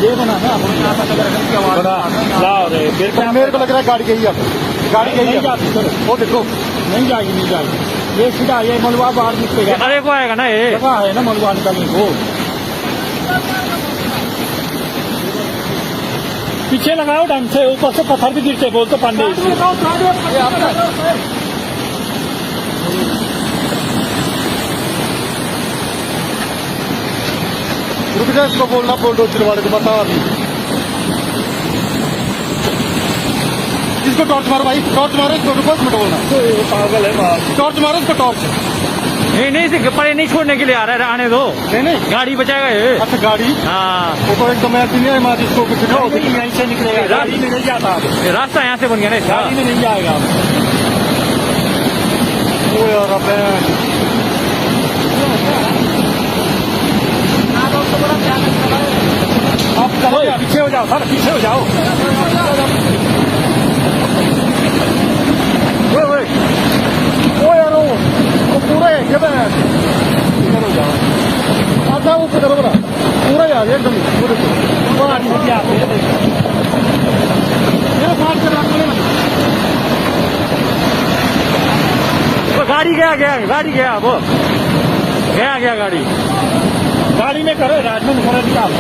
ये बना है मेरे को लग रहा है गाड़ी गई है, गाड़ी गई है। वो देखो नहीं जाएगी, नहीं जाएगी। ये सीधा ये मलबा बाहर निकलेगा, अरे को आएगा ना, ये जगह है ना मलबा निकलने को। पीछे लगाओ ढंग से, ऊपर से पत्थर भी गिरते बोल तो पांडे। रुक जा, इसको बोलना बुलडोजर वाले को बता अभी। इसको टॉर्च मारो भाई, टॉर्च मारो इसको, रुको मिनट बोलना। पागल है, टॉर्च मारो इसको, टॉर्च। नहीं इसे परे नहीं छोड़ने के लिए आ रहा है, आने दो। नहीं गाड़ी बचाएगा ये। अच्छा गाड़ी, हाँ वो तो एकदम ऐसी नहीं है माँ, जिसको कुछ यहीं से निकलेगा, गाड़ी में नहीं जाता। रास्ता यहाँ से बन गया ना इसका। गाड़ी में नहीं जाएगा। ओ यार आप चलो यार, पीछे हो जाओ सर, पीछे हो जाओ। ओ यार वो पूरा है क्या? इधर हो जाओ, आधा वो किधर हो रहा पूरा यार एकदम पूरे मेरे साथ से रखने लगे। गाड़ी गया गाड़ी गया, वो गया गाड़ी। गाड़ी में करो राजमन निकाल।